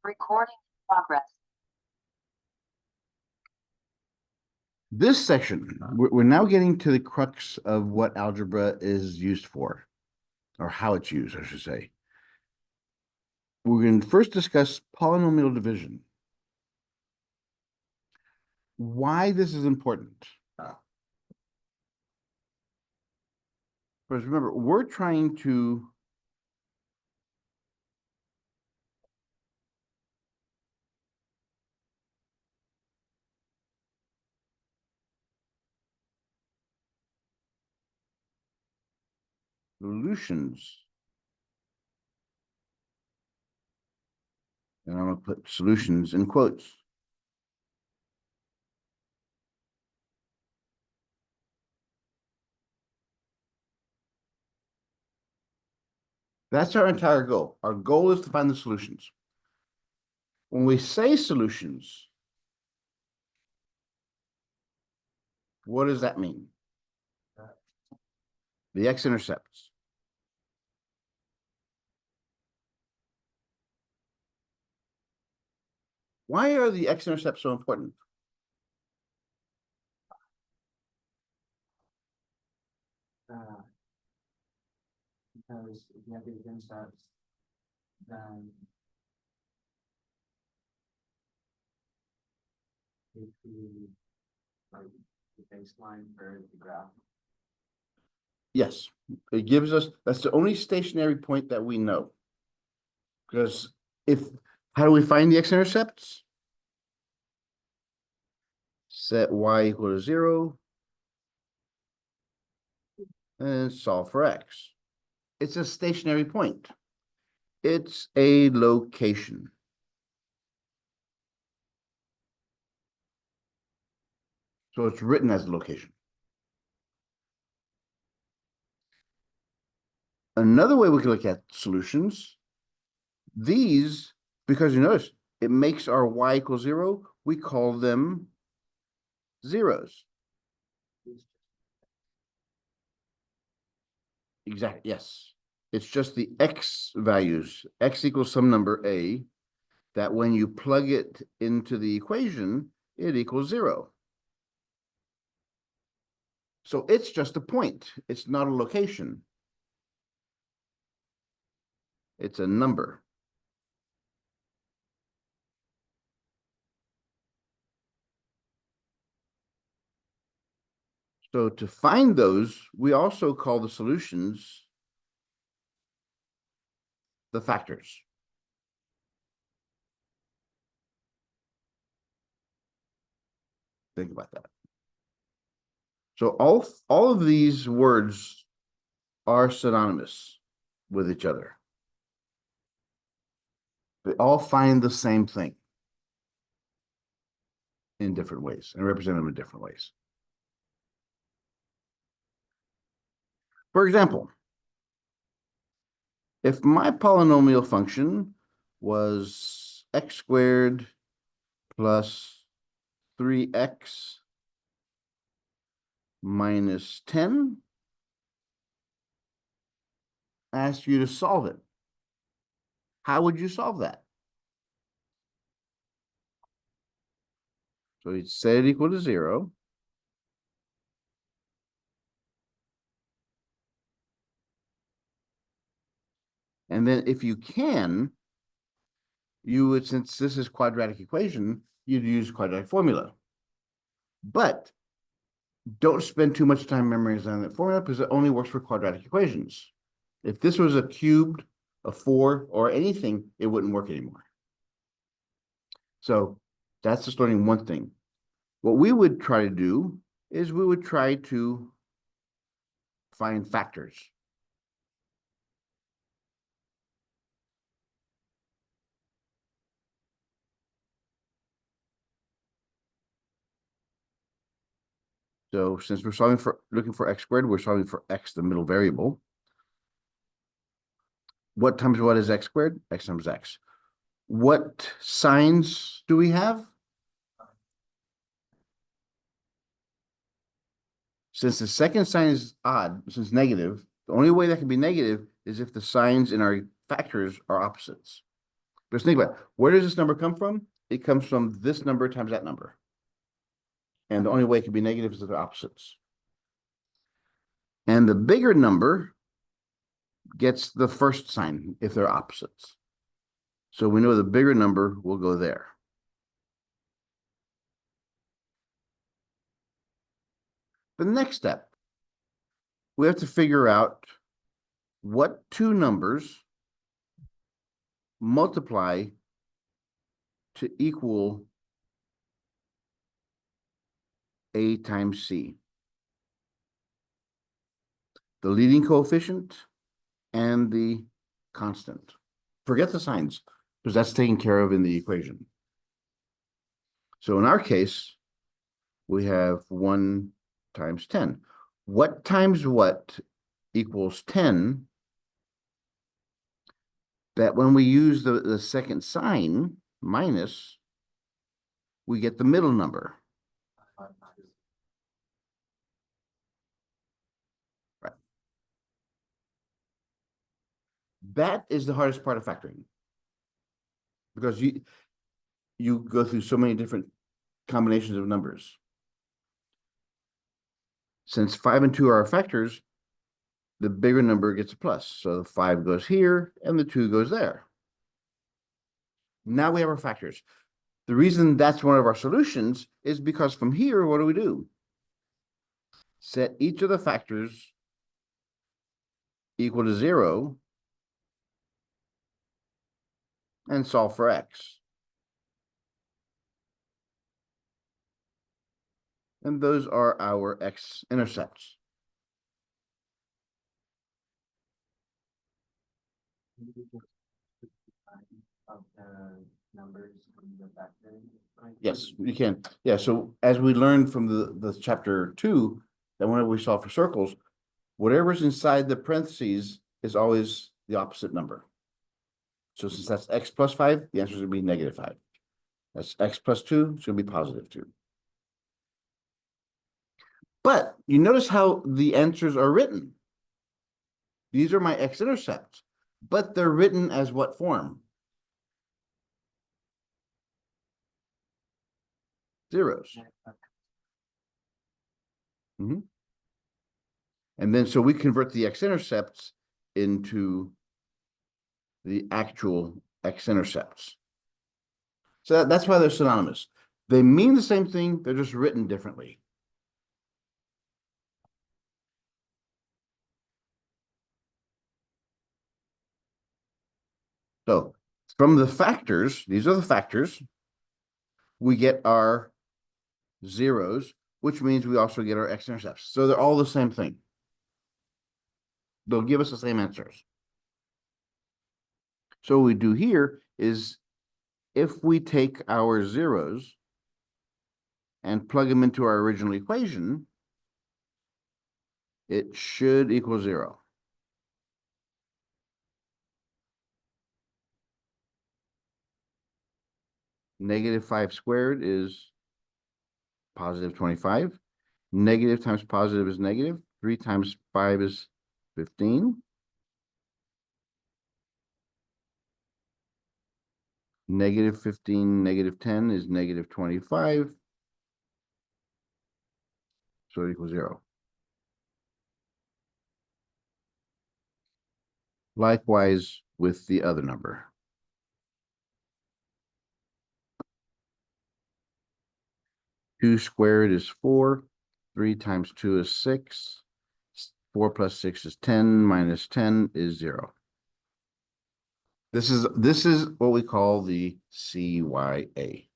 Recording in progress. This section, we're now getting to the crux of what algebra is used for, or how it's used, I should say. We're going to first discuss polynomial division. Why this is important. Because remember, we're trying to solutions. And I'm going to put solutions in quotes. That's our entire goal. Our goal is to find the solutions. When we say solutions, what does that mean? The x-intercepts. Why are the x-intercepts so important? Because if you have the intercepts, then it could be like the baseline for the graph. Yes, it gives us, that's the only stationary point that we know. Because how do we find the x-intercepts? Set y equal to 0 and solve for x. It's a stationary point. It's a location. So it's written as a location. Another way we can look at solutions, these, because you notice, it makes our y equal 0, we call them zeros. Exactly, yes. It's just the x values, x equals some number a, that when you plug it into the equation, it equals 0. So it's just a point. It's not a location. It's a number. So to find those, we also call the solutions the factors. Think about that. So all of these words are synonymous with each other. They all find the same thing in different ways and represent them in different ways. For example, if my polynomial function was x squared plus 3x minus 10, I ask you to solve it. How would you solve that? So you'd set it equal to 0. And then if you can, you would, since this is quadratic equation, you'd use quadratic formula. But don't spend ting much time memorizing that formula because it only works for quadratic equations. If this was a cubed, a 4, or anything, it wouldn't work anymore. So that's just learning one thing. What we would try to do is we would try to find factors. So since we're looking for x squared, we're solving for x, the middle variable. What times what is x squared? X times x. What signs do we have? Since the second sign is odd, since negative, the only way that can be negative is if the signs in our factors are opposites. Just think about it. Where does this number come from? It comes from this number times that number. And the only way it can be negative is if they're opposites. And the bigger number gets the first sign if they're opposites. So we know the bigger number will go there. The next step, we have to figure out what two numbers multiply to equal A times C. The leading coefficient and the constant. Forget the signs, because that's taken care of in the equation. So in our case, we have 1 times 10. What times what equals 10? That when we use the second sign, minus, we get the middle number. Right. That is the hardest part of factoring. Because you go through so many different combinations of numbers. Since 5 and 2 are our factors, the bigger number gets a plus. So the 5 goes here and the 2 goes there. Now we have our factors. The reason that's one of our solutions is because from here, what do? Set each of the factors equal to 0 and solve for x. And those are our x-intercepts. Of the numbers from the factor. Yes, you can. Yeah, so as we learned from the chapter 2, that whenever we solve for circles, whatever's inside the parentheses is always the opposite number. So since that's x plus 5, the answer is going to be negative 5. That's x plus 2, it's going to be positive 2. But you notice how the answers are written. These are my x-intercepts, but they're written as what form? Zeros. Mm-hmm. And then so we convert the x-intercepts into the actual x-intercepts. So that's why they're synonymous. They mean the same thing, they're just written differently. So from the factors, these are the factors, we get our zeros, which means we also get our x-intercepts. So they're all the same thing. They'll give us the same answers. So what we do here is if we take our zeros and plug them into our original equation, it should equal 0. Negative 5 squared is positive 25. Negative times positive is negative. 3 times 5 is 15. Negative 15, negative 10 is negative 25. So it equals 0. Likewise with the other number. 2 squared is 4. 3 times 2 is 6. 4 plus 6 is 10. Minus 10 is 0. This is what we call the CYA.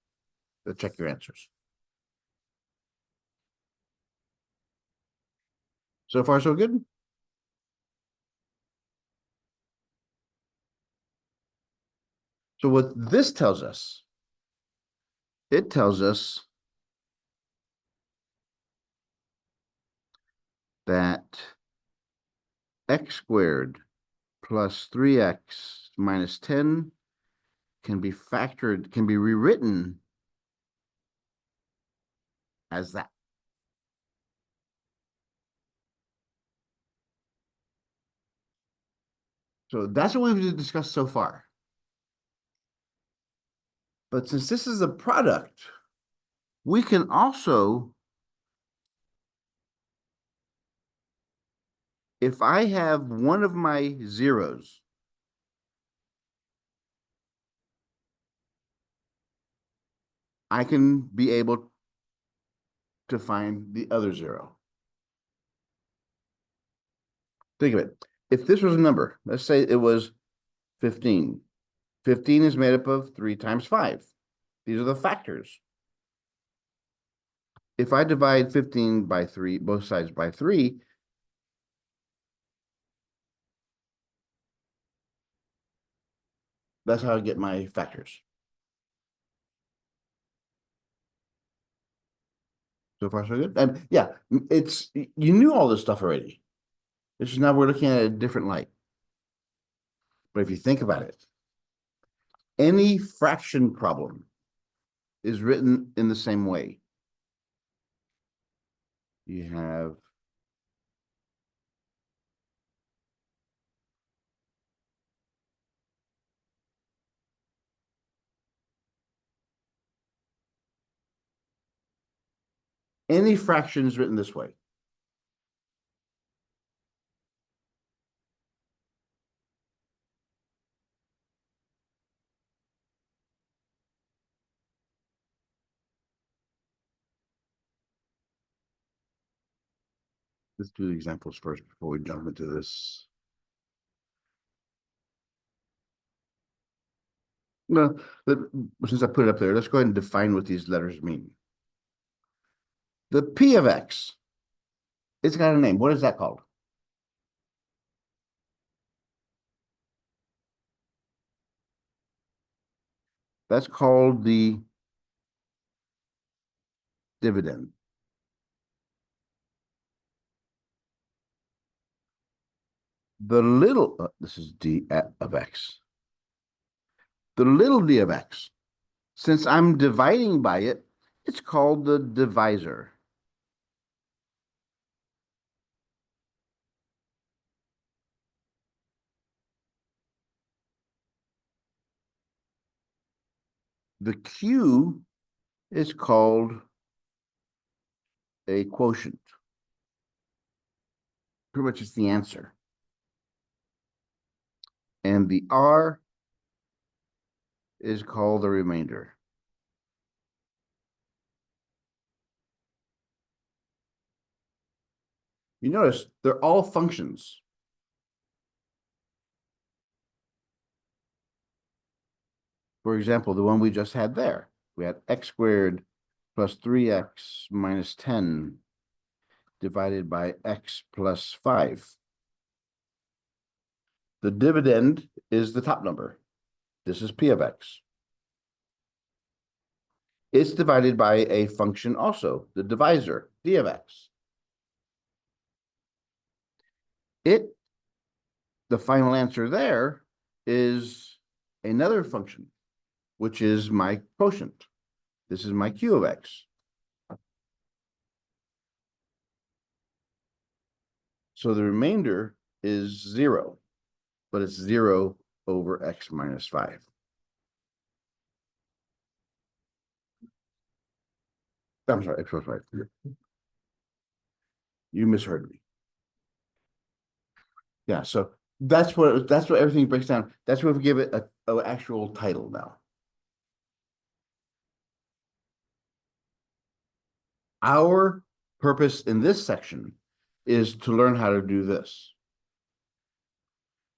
So check your answers. So far, so good? So what this tells us, it tells us that x squared plus 3x minus 10 can be factored, can be rewritten as that. So that's what we've discussed so far. But since this is a product, we can also, if I have one of my zeros, I can be able to find the other zero. Think of it. If this was a number, let's say it was 15. 15 is made up of 3 times 5. These are the factors. If I divide 15 by 3, both sides by 3, that's how I get my factors. So far, so good. And yeah, it's, you knew all this stuff already. It's just now we're looking at a different light. But if you think about it, any fraction problem is written in the same way. You have any fraction is written this way. Let's do the examples first before we jump into this. No, since I put it up there, let's go ahead and define what these letters mean. The P of X, it's got a name. What is that called? That's called the dividend. The little, this is d of X. The little d of X, since I'm dividing by it, it's called the divisor. The Q is called a quotient. Pretty much it's the answer. And the R is called the remainder. You notice they're all functions. For example, the one we just had there, we had x squared plus 3x minus 10 divided by x plus 5. The dividend is the top number. This is P of X. It's divided by a function also, the divisor, D of X. The final answer there is another function, which is my quotient. This is my Q of X. So the remainder is 0, but it's 0 over x minus 5. I'm sorry, x plus 5. You misheard me. Yeah, so that's what everything breaks down. That's what we give it a actual title now. Our purpose in this section is to learn how to do this.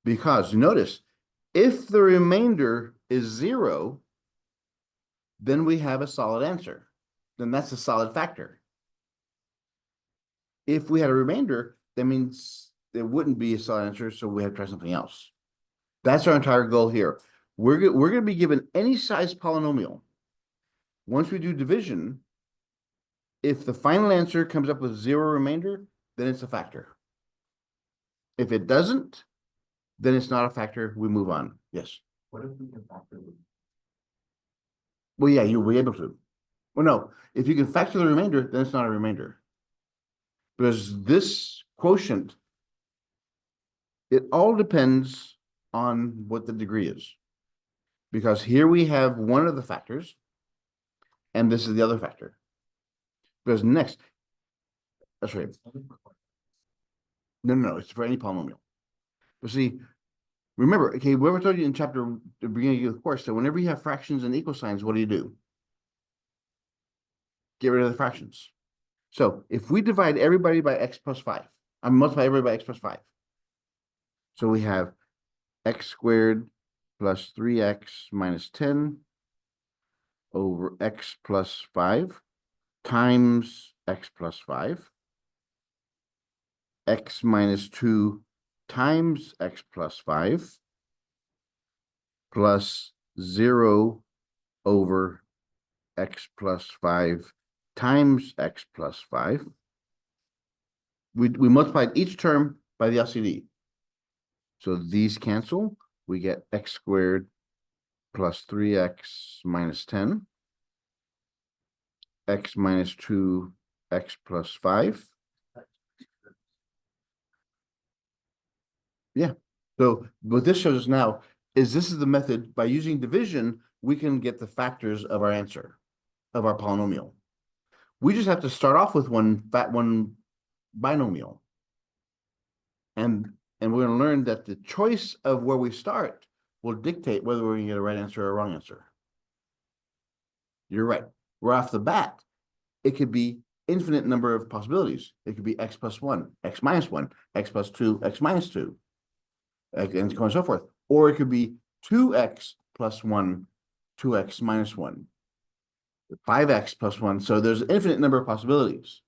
Because notice, if the remainder is 0, then we have a solid answer. Then that's a solid factor. If we had a remainder, that means there wouldn't be a solid answer, so we have to try something else. That's our entire goal here. We're going to be given any size polynomial. Once we do division, if the final answer comes up with 0 remainder, then it's a factor. If it doesn't, then it's not a factor. We move on. Yes. What if we can factor them? Well, yeah, you'll be able to. Well, no, if you can factor the remainder, then it's not a remainder. Because this quotient, it all depends on what the degree is. Because here we have one of the factors, and this is the other factor. Because next, that's right. No, it's for any polynomial. But see, remember, okay, whoever told you in the beginning of the course that whenever you have fractions and equal signs, what do? Get rid of the fractions. So if we divide everybody by x plus 5, I multiply everybody by x plus 5. So we have x squared plus 3x minus 10 over x plus 5 times x plus 5, x minus 2 times x plus 5, plus 0 over x plus 5 times x plus 5. We multiplied each term by the LCD. So these cancel. We get x squared plus 3x minus 10, x minus 2, x plus 5. Yeah. So what this shows us now is this is the method by using division, we can get the factors of our answer, of our polynomial. We just have to start off with one binomial. And we're going to learn that the choice of where we start will dictate whether we're going to get a right answer or a wrong answer. You're right. Right off the bat, it could be infinite number of possibilities. It could be x plus 1, x minus 1, x plus 2, x minus 2, and so on and so forth. Or it could be 2x plus 1, 2x minus 1, 5x plus 1. So there's an infinite number of possibilities.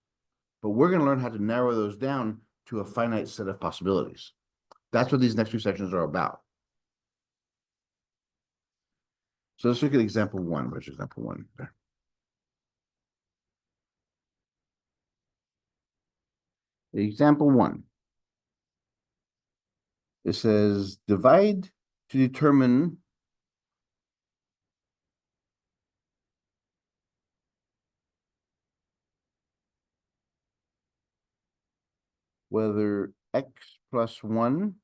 But we're going to learn how to narrow those down to a finite set of possibilities. That's what these next two sections are about. So let's look at example 1. Where's example 1? There. Example 1. It says divide to determine whether x plus 1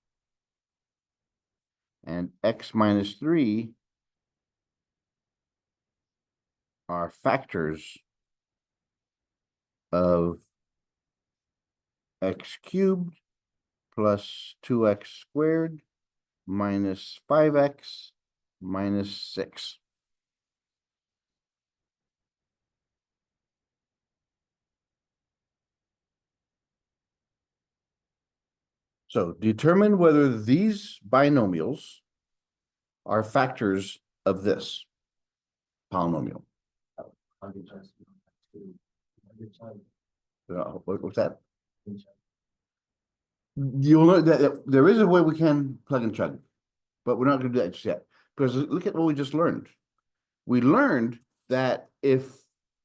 and x minus 3 are factors of x cubed plus 2x squared minus 5x minus 6. So determine whether these binomials are factors of this polynomial. What's that? You'll know that there is a way we can plug and chug, but we're not going to do that just yet. Because look at what we just learned. We learned that if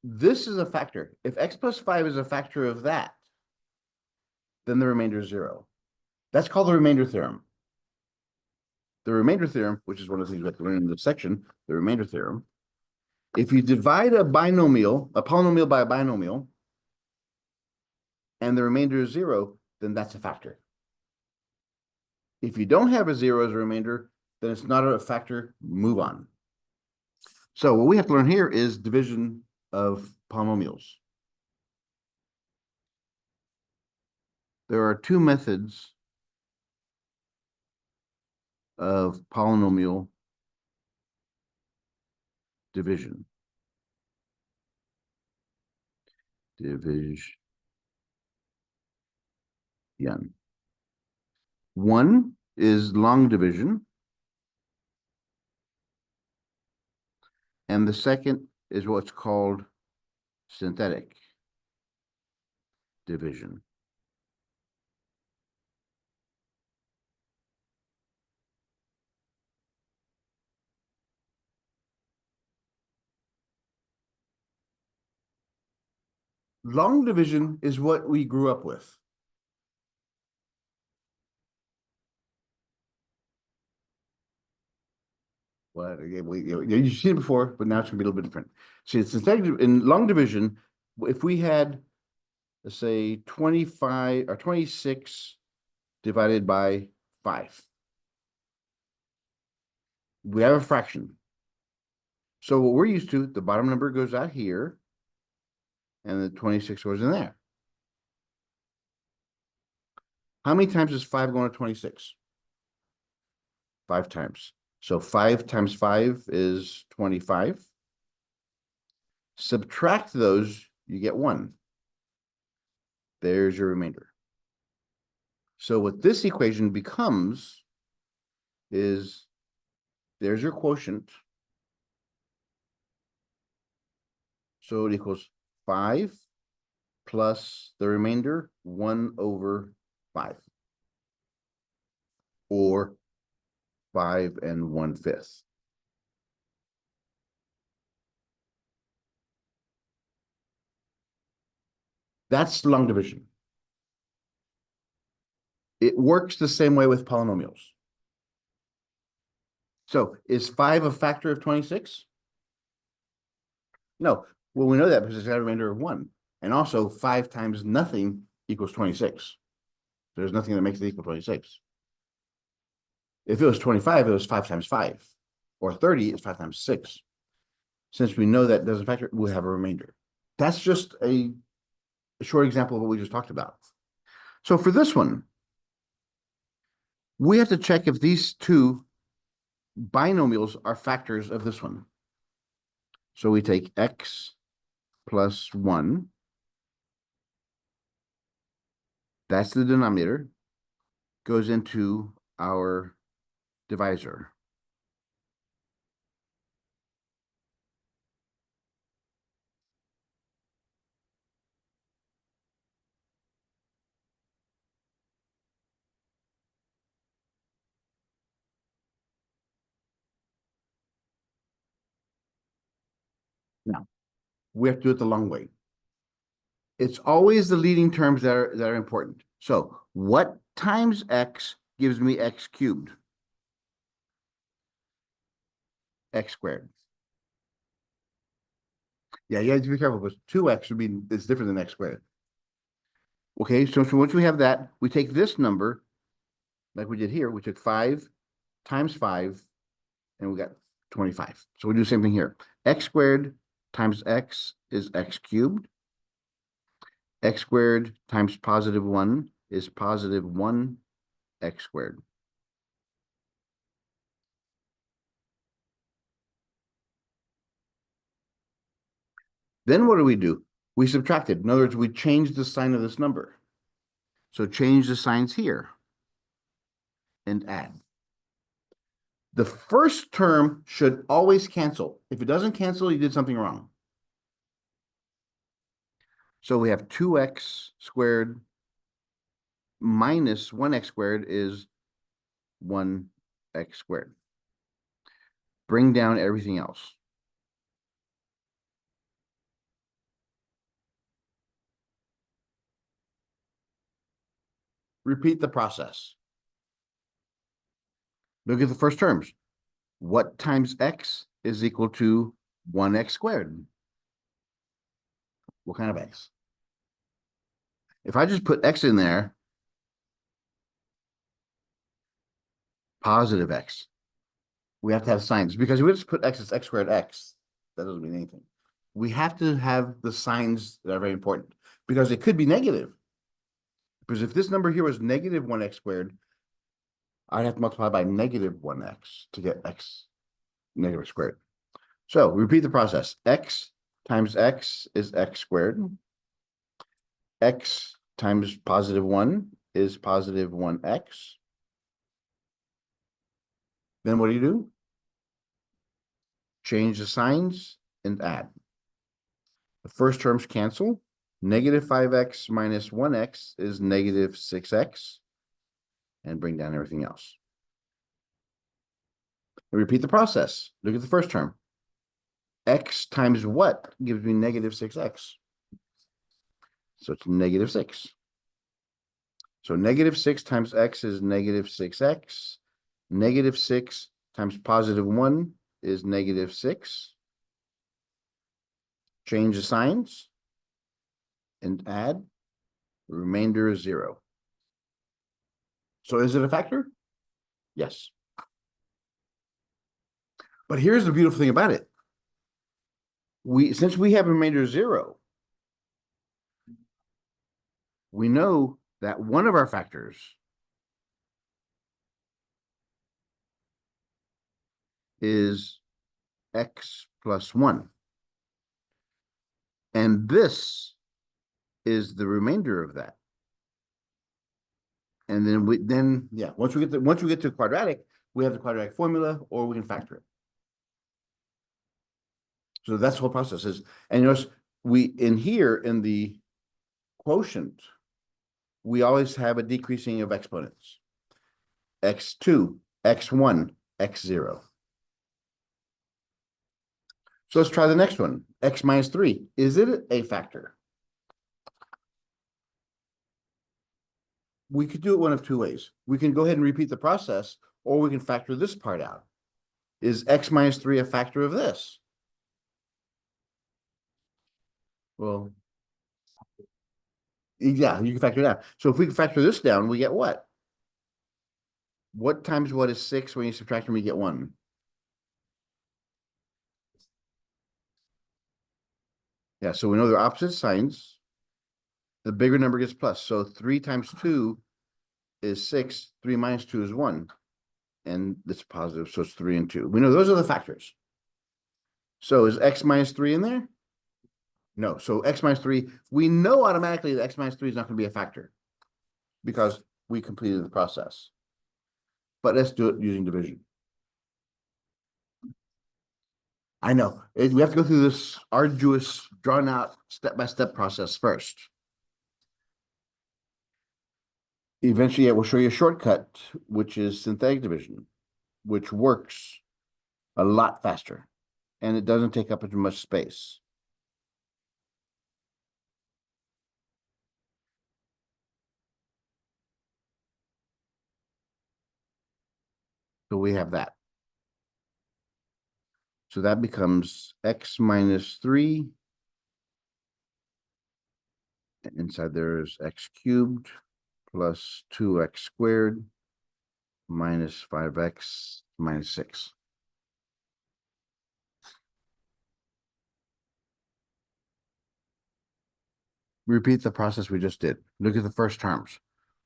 this is a factor, if x plus 5 is a factor of that, then the remainder is 0. That's called the remainder theorem. The remainder theorem, which is one of the things we have to learn in this section, the remainder theorem. If you divide a polynomial by a binomial, and the remainder is 0, then that's a factor. If you don't have a 0 as a remainder, then it's not a factor, move on. So what we have to learn here is division of polynomials. There are two methods of polynomial division. Division. One is long division, and the second is what's called synthetic division. Long division is what we grew up with. Well, you've seen it before, but now it's going to be a little bit different. See, it's in long division, if we had, let's say, 25 or 26 divided by 5, we have a fraction. So what we're used to, the bottom number goes out here, and the 26 goes in there. How many times is 5 going to 26? 5 times. So 5 times 5 is 25. Subtract those, you get 1. There's your remainder. So what this equation becomes is, there's your quotient. So it equals 5 plus the remainder, 1/5. Or 5 1/5. That's long division. It works the same way with polynomials. So is 5 a factor of 26? No. Well, we know that because it's got a remainder of 1. And also 5 times nothing equals 26. There's nothing that makes it equal 26. If it was 25, it was 5 times 5. Or 30, it's 5 times 6. Since we know that doesn't factor, we'll have a remainder. That's just a short example of what we just talked about. So for this one, we have to check if these two binomials are factors of this one. So we take x plus 1. That's the denominator. Goes into our divisor. Now, we have to do it the long way. It's always the leading terms that are important. So what times x gives me x cubed? X squared. Yeah, you have to be careful because 2x would be, it's different than x squared. Okay, so once we have that, we take this number, like we did here, we took 5 times 5, and we got 25. So we do the same thing here. X squared times x is x cubed. X squared times positive 1 is positive 1 x squared. Then what do? We subtracted. In other words, we changed the sign of this number. So change the signs here and add. The first term should always cancel. If it doesn't cancel, you did something wrong. So we have 2x squared minus 1x squared is 1x squared. Bring down everything else. Repeat the process. Look at the first terms. What times x is equal to 1x squared? What kind of x? If I just put x in there, positive x. We have to have signs because if we just put x as x squared x, that doesn't mean anything. We have to have the signs that are very important because it could be negative. Because if this number here was negative 1x squared, I'd have to multiply by negative 1x to get x negative squared. So repeat the process. X times x is x squared. X times positive 1 is positive 1x. Then what do? Change the signs and add. The first terms cancel. Negative 5x minus 1x is negative 6x. And bring down everything else. And repeat the process. Look at the first term. X times what gives me negative 6x? So it's negative 6. So negative 6 times x is negative 6x. Negative 6 times positive 1 is negative 6. Change the signs and add. The remainder is 0. So is it a factor? Yes. But here's the beautiful thing about it. since we have a remainder 0, we know that one of our factors is x plus 1. And this is the remainder of that. And then once we get to quadratic, we have the quadratic formula, or we can factor it. So that's the whole process is, and notice in the quotient, we always have a decreasing of exponents. x2, x1, x0. So let's try the next one. X minus 3. Is it a factor? We could do it one of two ways. We can go ahead and repeat the process, or we can factor this part out. Is x minus 3 a factor of this? Well, yeah, you can factor it out. So if we can factor this down, we get what? What times what is 6 when you subtract them, we get 1? Yeah, so we know they're opposite signs. The bigger number gets plus. So 3 times 2 is 6. 3 minus 2 is 1. And it's positive, so it's 3 and 2. We know those are the factors. So is x minus 3 in there? No. So x minus 3, we know automatically that x minus 3 is not going to be a factor because we completed the process. But let's do it using division. I know. We have to go through this arduous, drawn out, step-by-step process first. Eventually, I will show you a shortcut, which is synthetic division, which works a lot faster, and it doesn't take up as much space. So we have that. So that becomes x minus 3. And inside there is x cubed plus 2x squared minus 5x minus 6. Repeat the process we just did. Look at the first terms.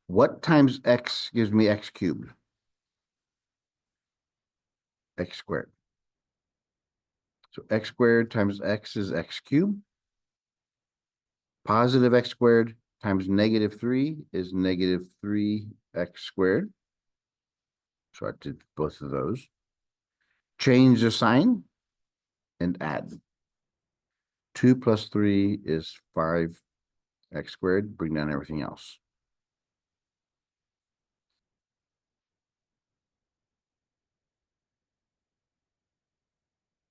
What times x gives me x cubed? X squared. So x squared times x is x cubed. Positive x squared times negative 3 is negative 3x squared. So I did both of those. Change the sign and add. 2 plus 3 is 5x squared. Bring down everything else.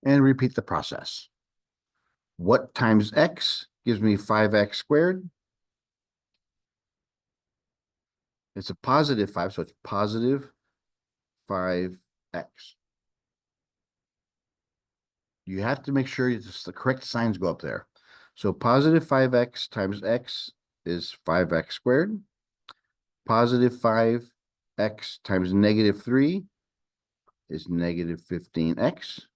And repeat the process. What times x gives me 5x squared? It's a positive 5, so it's positive 5x. You have to make sure the correct signs go up there. So positive 5x times x is 5x squared. Positive 5x times negative 3 is negative 15x.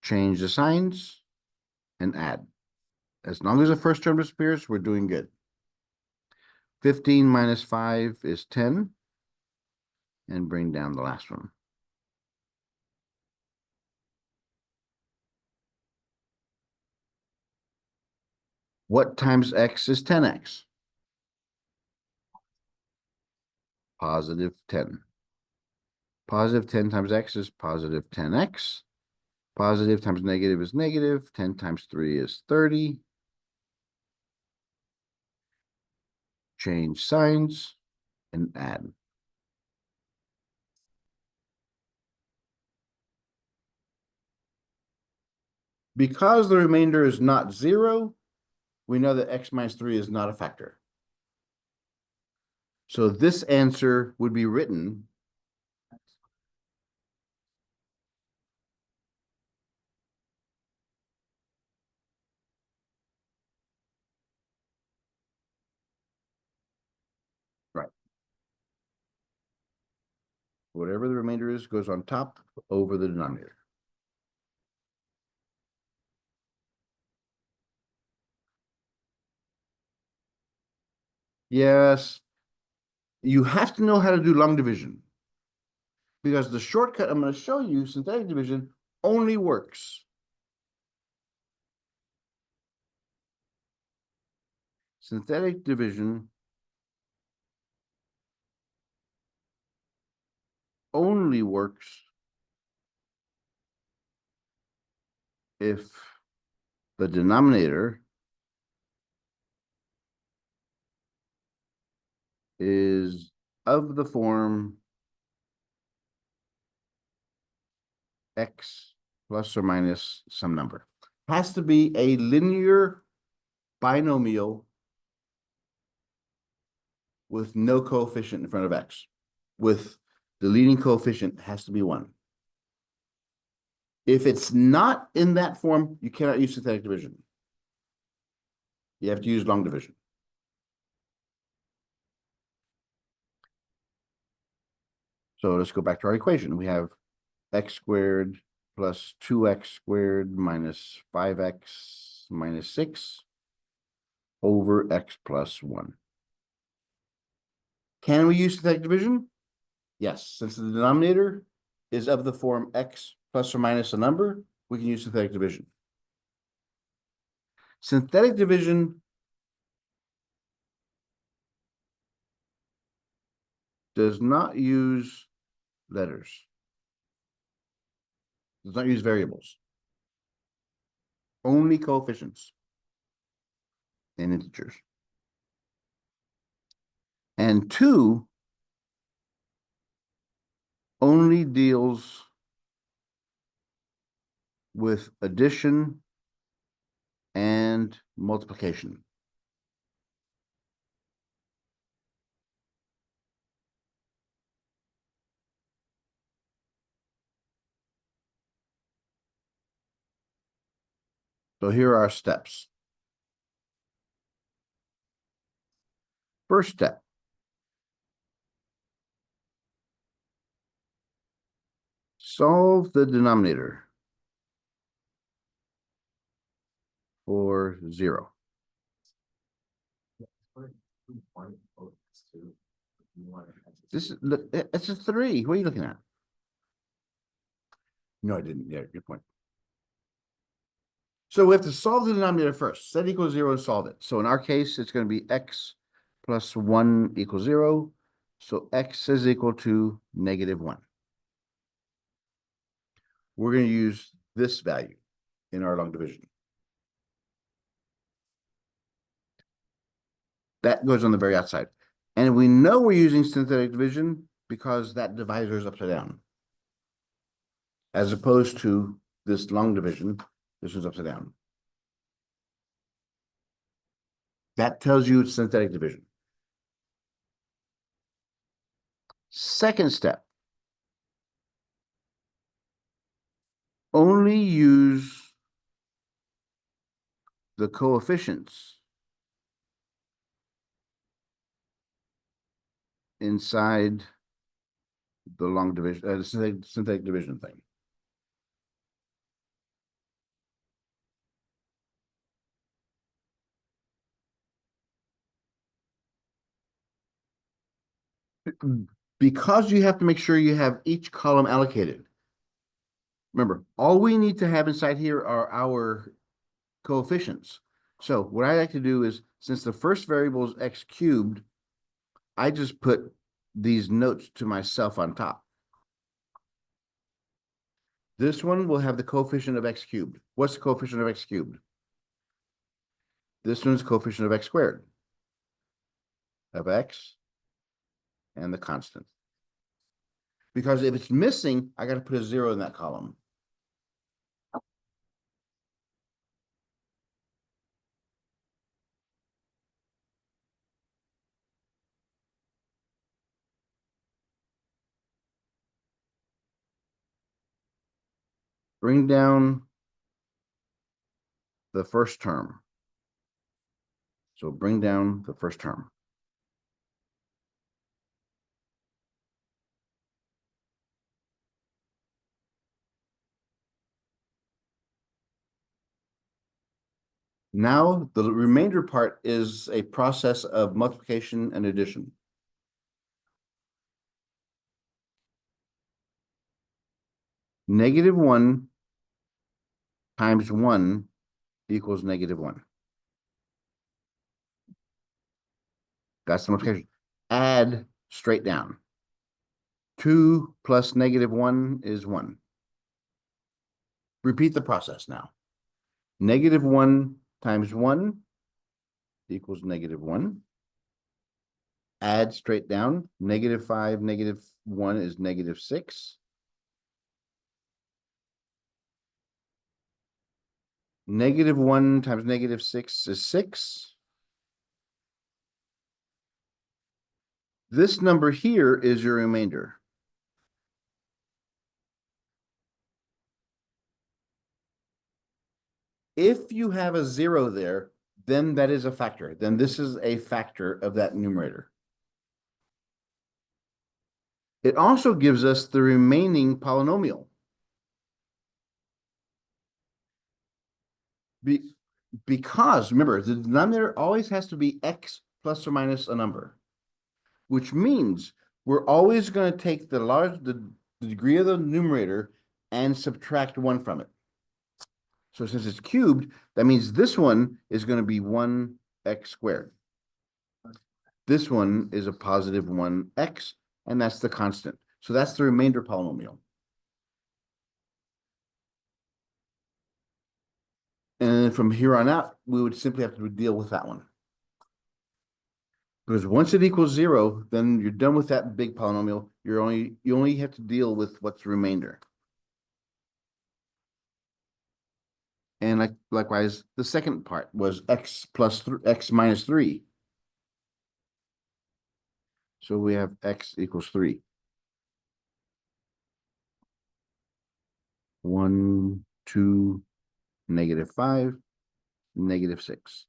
Change the signs and add. As long as the first term disappears, we're doing good. 15 minus 5 is 10. And bring down the last one. What times x is 10x? Positive 10. Positive 10 times x is positive 10x. Positive times negative is negative. 10 times 3 is 30. Change signs and add. Because the remainder is not 0, we know that x minus 3 is not a factor. So this answer would be written right. Whatever the remainder is goes on top over the denominator. Yes. You have to know how to do long division. Because the shortcut I'm going to show you, synthetic division, only works. Synthetic division only works if the denominator is of the form x plus or minus some number. Has to be a linear binomial with no coefficient in front of x. With the leading coefficient has to be 1. If it's not in that form, you cannot use synthetic division. You have to use long division. So let's go back to our equation. We have x squared plus 2x squared minus 5x minus 6 over x plus 1. Can we use synthetic division? Yes, since the denominator is of the form x plus or minus a number, we can use synthetic division. Synthetic division does not use letters, does not use variables, only coefficients and integers. And 2 only deals with addition and multiplication. So here are our steps. First step. Solve the denominator for 0. This is it's a 3. What are you looking at? No, I didn't. Yeah, good point. So we have to solve the denominator first. Set equals 0 and solve it. So in our case, it's going to be x plus 1 equals 0. So x is equal to -1. We're going to use this value in our long division. That goes on the very outside. And we know we're using synthetic division because that divisor is upside down. As opposed to this long division, this is upside down. That tells you it's synthetic division. Second step. Only use the coefficients inside the long division, the synthetic division thing. Because you have to make sure you have each column allocated. Remember, all we need to have inside here are our coefficients. So what I like to do is, since the first variable is x cubed, I just put these notes to myself on top. This one will have the coefficient of x cubed. What's the coefficient of x cubed? This one's coefficient of x squared, of x and the constant. Because if it's missing, I got to put a 0 in that column. Bring down the first term. So bring down the first term. Now, the remainder part is a process of multiplication and addition. -1 times 1 equals -1. That's the multiplication. Add straight down. 2 plus -1 is 1. Repeat the process now. -1 times 1 equals -1. Add straight down. -5, -1 is -6. -1 times -6 is 6. This number here is your remainder. If you have a 0 there, then that is a factor. Then this is a factor of that numerator. It also gives us the remaining polynomial. Because remember, the denominator always has to be x plus or minus a number, which means we're always going to take the degree of the numerator and subtract 1 from it. So since it's cubed, that means this one is going to be 1x squared. This one is a positive 1x, and that's the constant. So that's the remainder polynomial. And from here on out, we would simply have to deal with that one. Because once it equals 0, then you're done with that big polynomial. You only have to deal with what's remainder. And likewise, the second part was x minus 3. So we have x equals 3. 1, 2, -5, -6.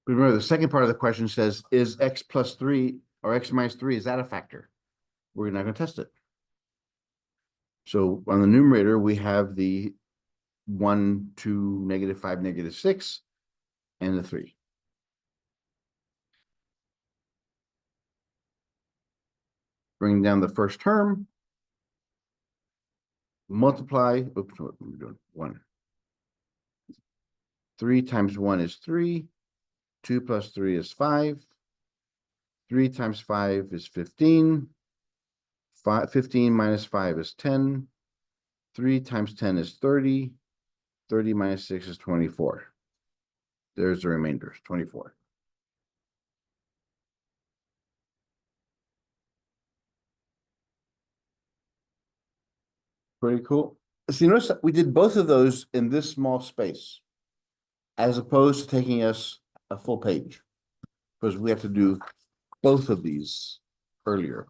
Remember, the second part of the question says, is x plus 3 or x minus 3, is that a factor? We're not going to test it. So on the numerator, we have the 1, 2, -5, -6, and the 3. Bring down the first term. Multiply. Oops, what am I doing? 1. 3 times 1 is 3. 2 plus 3 is 5. 3 times 5 is 15. 15 minus 5 is 10. 3 times 10 is 30. 30 minus 6 is 24. There's the remainder, 24. Pretty cool. So you notice that we did both of those in this small space, as opposed to taking us a full page, because we have to do both of these earlier.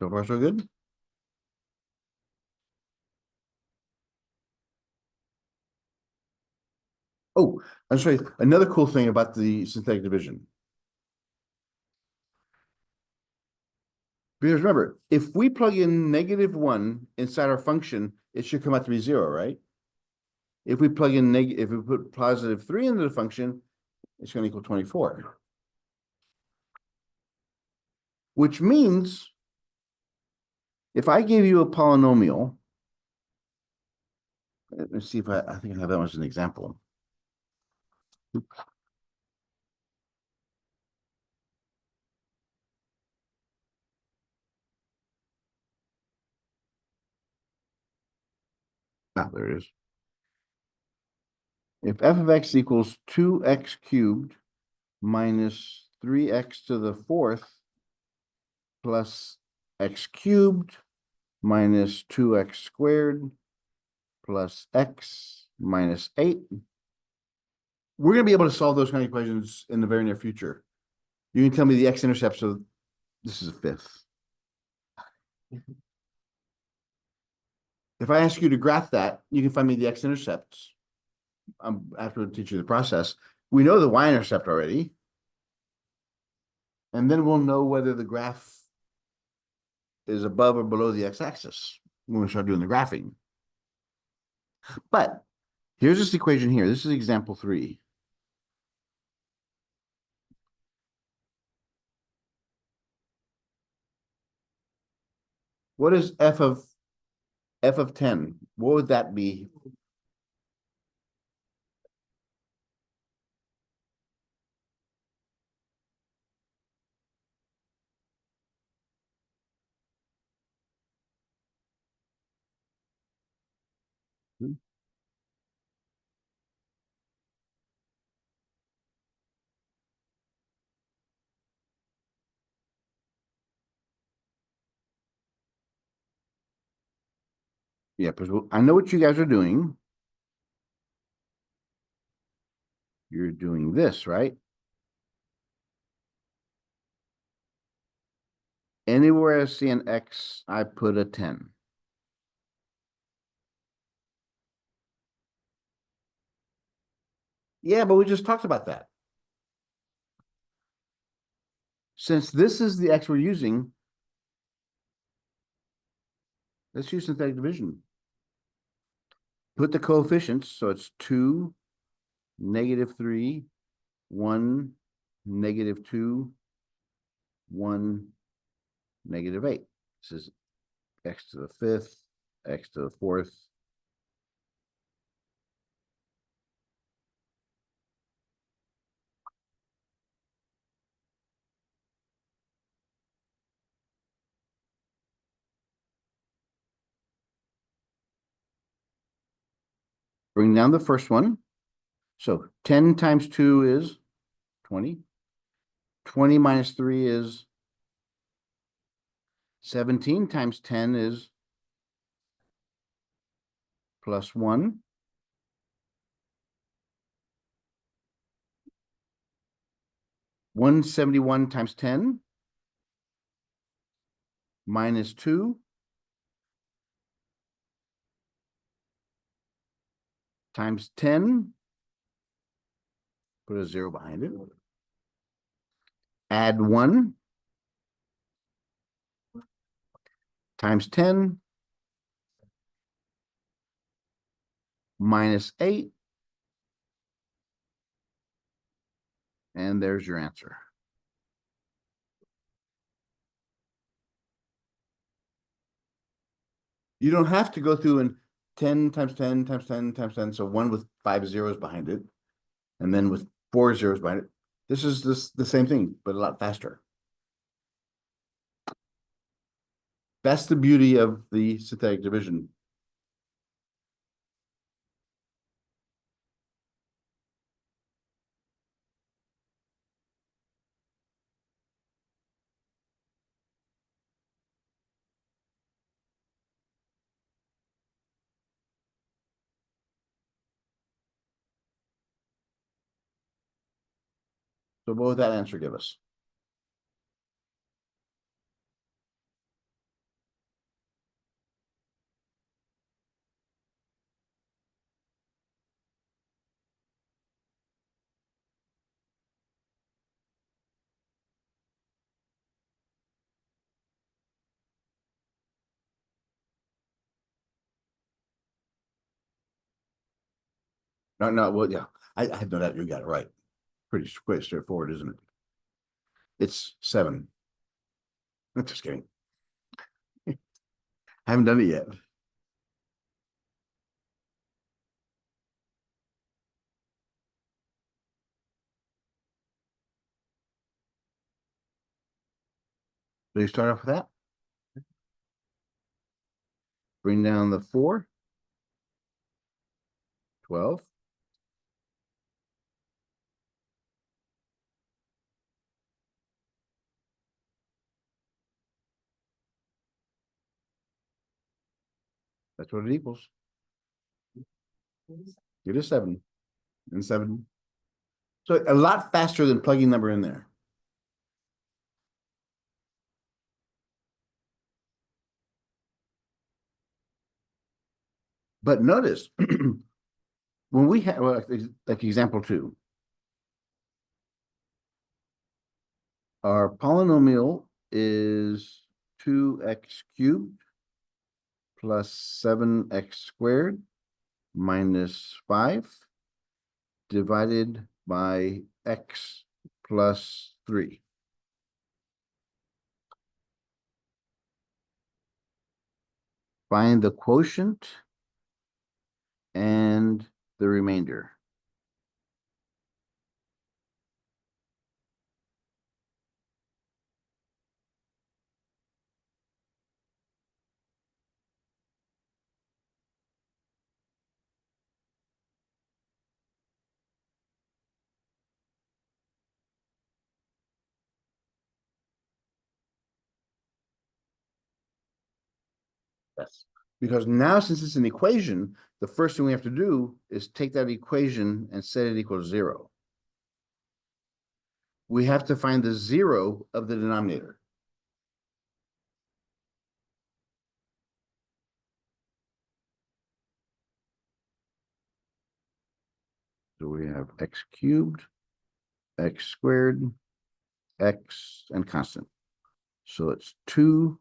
So far, so good. Oh, I'll show you another cool thing about the synthetic division. Because remember, if we plug in -1 inside our function, it should come out to be 0, right? If we plug in if we put +3 into the function, it's going to equal 24. Which means if I gave you a polynomial, let's see if I think I have that one as an example. Ah, there it is. If f of x equals 2x cubed minus 3x to the 4th plus x cubed minus 2x squared plus x minus 8. We're going to be able to solve those kind of equations in the very near future. You can tell me the x-intercepts of this is a 5th. If I ask you to graph that, you can find me the 'After I teach you the process. We know the y-intercept already. And then we'll know whether the graph is above or below the x-axis when we start doing the graphing. But here's this equation here. This is example 3. What is f of 10? What would that be? Yeah, because I know what you guys are doing. You're doing this, right? Anywhere I see an X, I put a 10. Yeah, but we just talked about that. Since this is the X we're using, let's use synthetic division. Put the coefficients, so it's 2, -3, 1, -2, 1, -8. This is X to the 5th, X to the 4th. Bring down the first one. So 10 times 2 is 20. 20 minus 3 is 17 times 10 is plus 1. 171 times 10 minus 2 times 10. Put a 0 behind it. Add 1 times 10 minus 8. And there's your answer. You don't have to go through and 10 times 10 times 10 times 10. So one with 5 zeros behind it, and then with 4 zeros behind it. This is the same thing, but a lot faster. That's the beauty of the synthetic division. So what would that answer give us? No, no, well, yeah, I know that you got it right. Pretty quite straightforward, isn't it? It's 7. Just kidding. I haven't done it yet. So you start off with that. Bring down the 4. 12. That's what it equals. It is 7 and 7. So a lot faster than plugging number in there. But notice when we have like example 2. Our polynomial is 2x cubed plus 7x squared minus 5 divided by x plus 3. Find the quotient and the remainder. Yes. Because now, since it's an equation, the first thing we have to do is take that equation and set it equal to 0. We have to find the 0 of the denominator. So we have x cubed, x squared, x, and constant. So it's 2,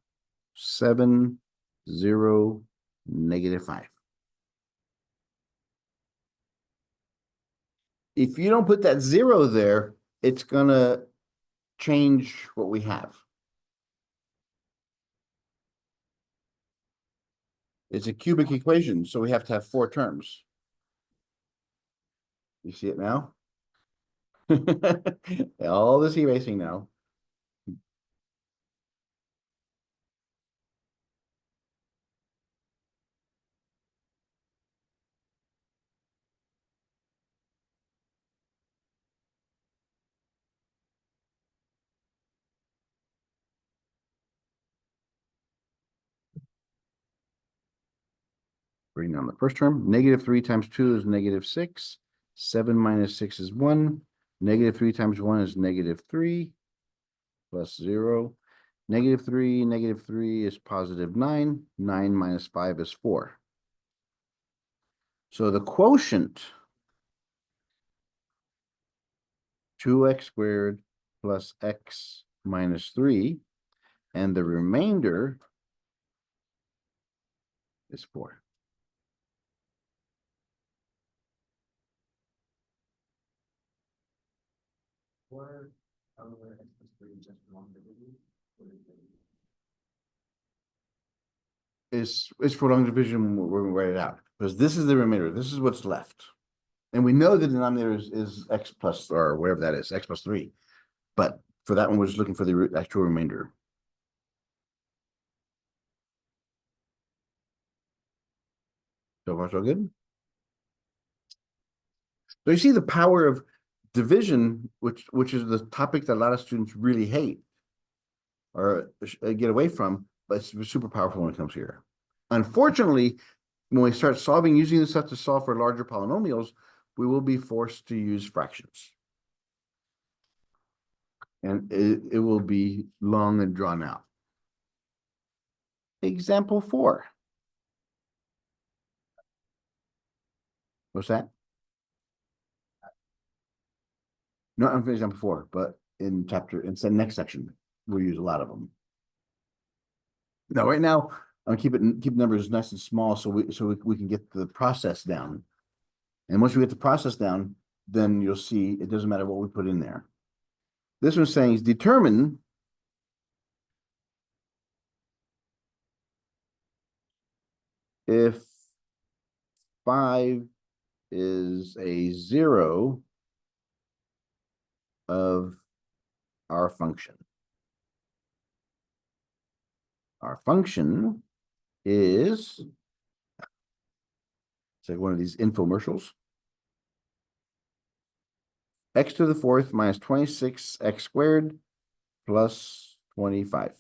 7, 0, -5. If you don't put that 0 there, it's gonna change what we have. It's a cubic equation, so we have to have 4 terms. You see it now? All this erasing now. Bring down the first term. -3 times 2 is -6. 7 minus 6 is 1. -3 times 1 is -3 plus 0. -3 is +9. 9 minus 5 is 4. So the quotient, 2x squared plus x minus 3, and the remainder is 4. Or, however, x plus three just one division. It's for long division, we're gonna write it out, because this is the remainder, this is what's left. And we know the denominator is x plus, or whatever that is, x plus 3. But for that one, we're just looking for the actual remainder. So far, so good. So you see the power of division, which is the topic that a lot of students really hate or get away from, but it's super powerful when it comes here. Unfortunately, when we start using this stuff to solve for larger polynomials, we will be forced to use fractions. And it will be long and drawn out. Example 4. What's that? Not in example 4, but in the next section, we'll use a lot of them. Now, right now, I'm keep numbers nice and small so we can get the process down. And once we get the process down, then you'll see it doesn't matter what we put in there. This one's saying is determine if 5 is a 0 of our function. Our function is, it's like one of these infomercials. X to the 4th minus 26x squared plus 25.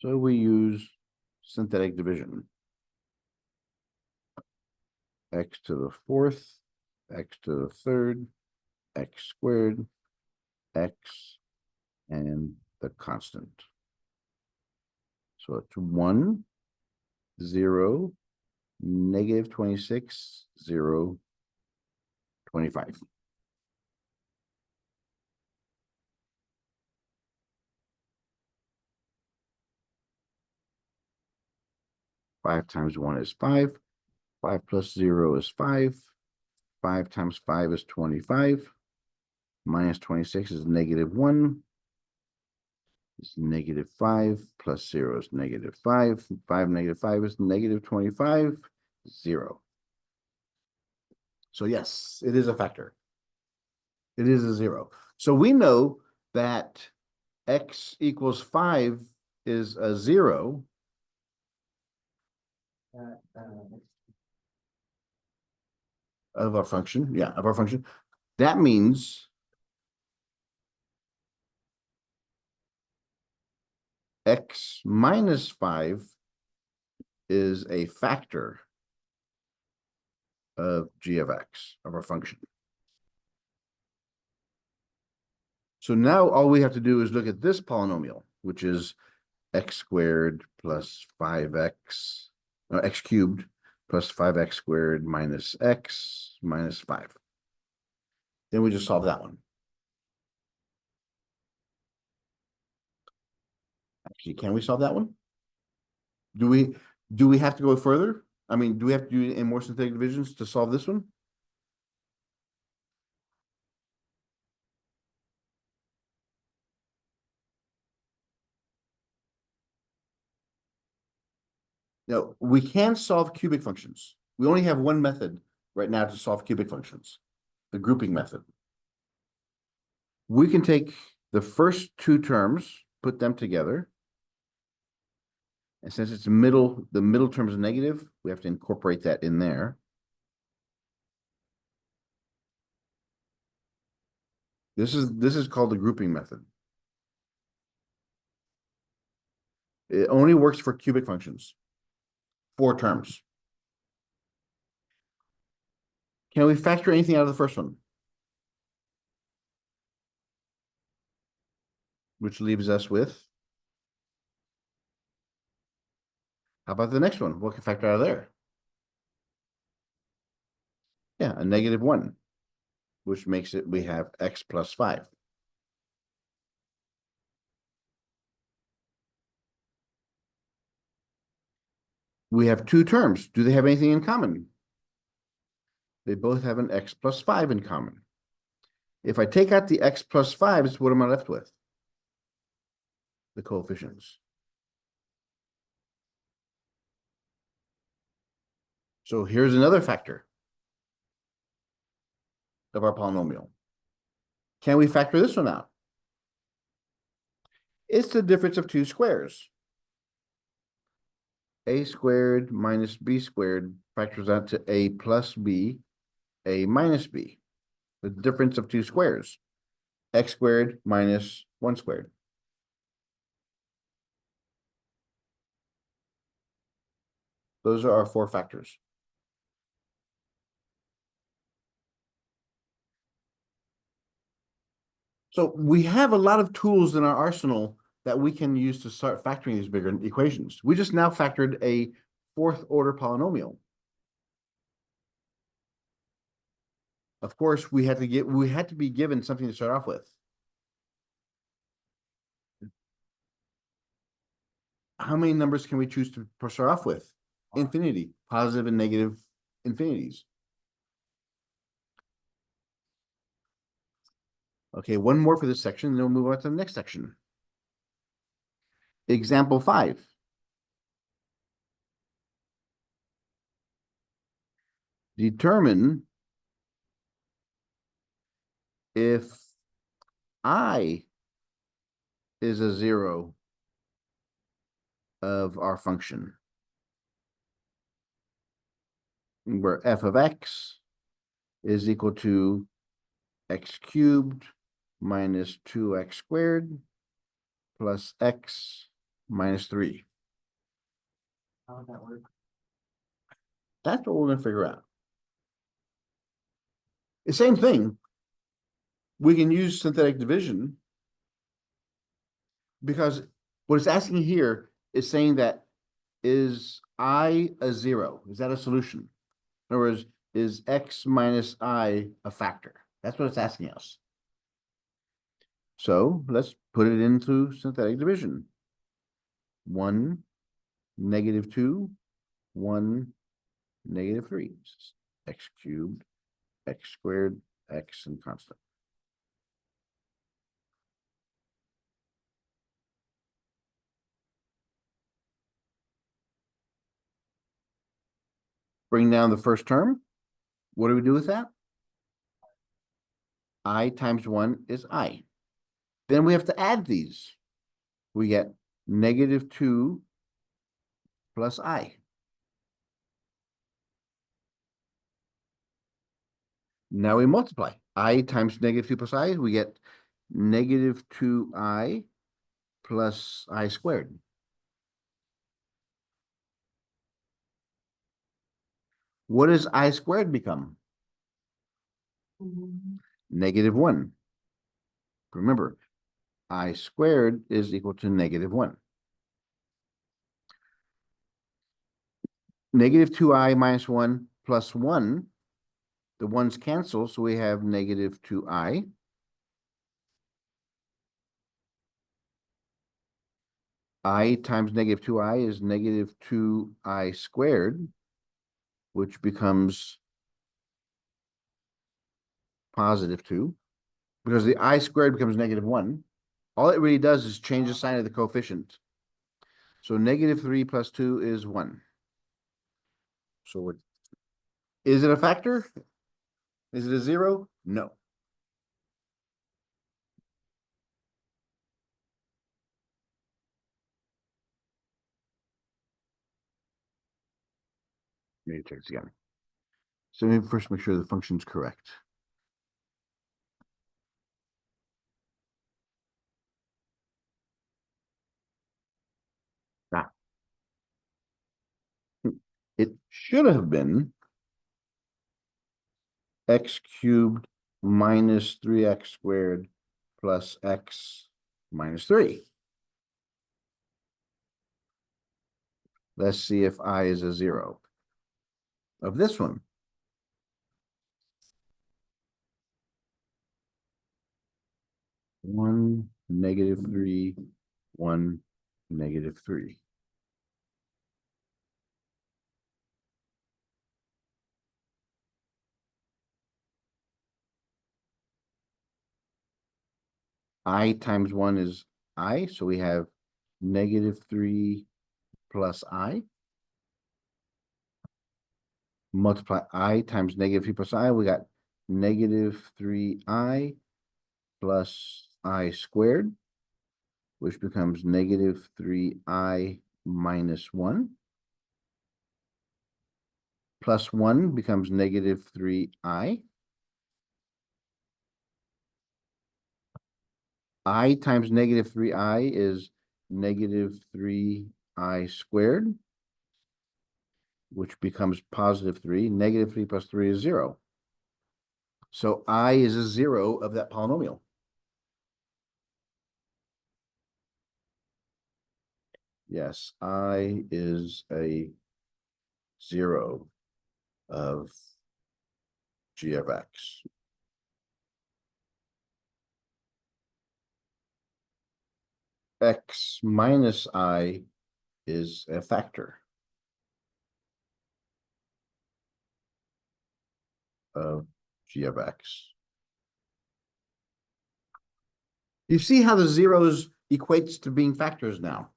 So we use synthetic division. X to the fourth, X to the third, X squared, X, and the constant. So it's 1, 0, negative 26, 0, 25. Five times 1 is 5. 5 plus 0 is 5. 5 times 5 is 25. Minus 26 is negative 1. It's negative 5 plus 0 is negative 5. 5 negative 5 is negative 25. 0. So yes, it is a factor. It is a 0. So we know that x equals 5 is a 0. Of our function. Yeah, of our function. That means x minus 5 is a factor of g of x, of our function. So now all we have to do is look at this polynomial, which is x squared plus 5x, no, x cubed plus 5x squared minus x minus 5. Then we just solve that one. Actually, can we solve that one? Do we have to go further? I mean, do we have to do any more synthetic divisions to solve this one? No, we can solve cubic functions. We only have one method right now to solve cubic functions, the grouping method. We can take the first two terms, put them together. And since it's the middle term is negative, we have to incorporate that in there. This is called the grouping method. It only works for cubic functions. 4 terms. Can we factor anything out of the first one? Which leaves us with, how about the next one? What can factor out of there? Yeah, a negative 1, which makes it, we have x plus 5. We have 2 terms. Do they have anything in common? They both have an x plus 5 in common. If I take out the x plus 5s, what am I left with? The coefficients. So here's another factor of our polynomial. Can we factor this one out? It's the difference of 2 squares. A squared minus b squared factors out to a plus b, a minus b. The difference of 2 squares. X squared minus 1 squared. Those are our 4 factors. So we have a lot of tools in our arsenal that we can use to start factoring these bigger equations. We just now factored a 4th order polynomial. Of course, we had to be given something to start off with. How many numbers can we choose to start off with? Infinity, positive and negative infinities. Okay, one more for this section, then we'll move on to the next section. Example 5. Determine if I is a 0 of our function, where f of x is equal to x cubed minus 2x squared plus x minus 3. How would that work? That's what we're going to figure out. The same thing. We can use synthetic division because what it's asking here is saying that is I a 0? Is that a solution? In other words, is x minus I a factor? That's what it's asking us. So let's put it into synthetic division. 1, -2, 1, -3. X cubed, x squared, x and constant. Bring down the first term. What do we do with that? I times 1 is I. Then we have to add these. We get -2 plus I. Now we multiply. I times -2 plus I, we get -2I plus I squared. What does I squared become? -1. Remember, I squared is equal to -1. -2I minus 1 plus 1. The ones cancel, so we have -2I. I times -2I is -2I squared, which becomes +2, because the I squared becomes -1. All it really does is change the sign of the coefficient. So -3 plus 2 is 1. So is it a factor? Is it a 0? No. Let me check this again. So let me first make sure the function's correct. Ah. It should have been x cubed minus 3x squared plus x minus 3. Let's see if I is a 0 of this one. One, -3, 1, -3. I times 1 is I, so we have -3 plus I. Multiply I times -3 plus I, we got -3I plus I squared, which becomes -3I minus 1. Plus 1 becomes -3I. I times -3I is -3I squared, which becomes +3. -3 plus 3 is 0. So I is a 0 of that polynomial. Yes, I is a 0 of g of x. X minus I is a factor of g of x. You see how the zeros equates to being factors now.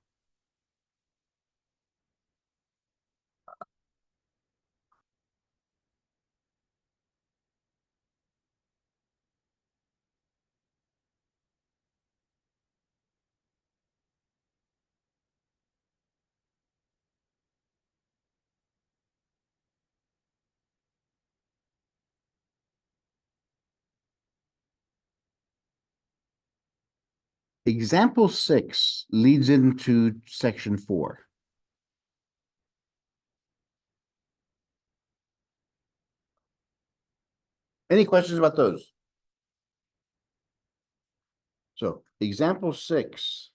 Example 6 leads into section 4. Any questions about those? So example 6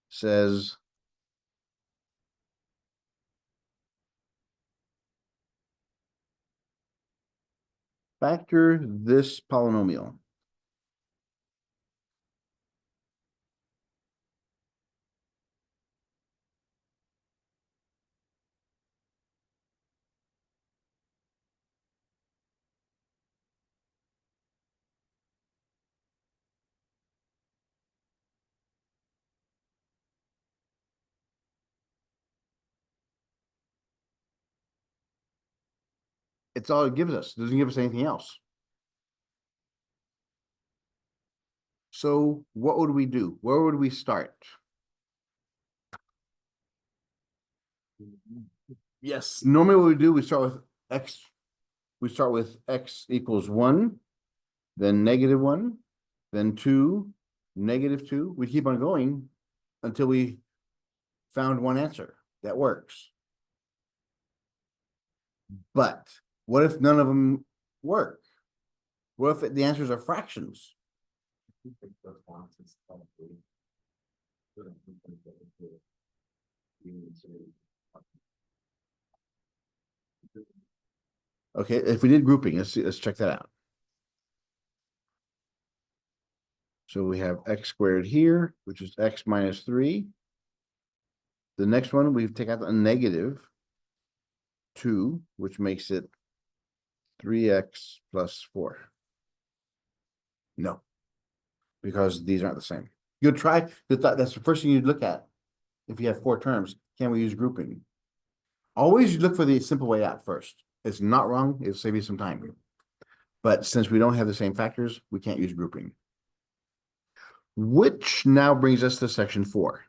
says factor this polynomial. It's all it gives us. It doesn't give us anything else. So what would we do? Where would we start? Yes, normally what we do, we start with x. We start with x equals 1, then -1, then 2, -2. We keep on going until we found one answer that works. But what if none of them work? What if the answers are fractions? Okay, if we did grouping, let's check that out. So we have x squared here, which is x minus 3. The next one, we take out a -2, which makes it 3x plus 4. No, because these aren't the same. You'll try, that's the first thing you'd look at. If you have 4 terms, can we use grouping? Always look for the simple way out first. It's not wrong, it'll save you some time. But since we don't have the same factors, we can't use grouping. Which now brings us to section 4.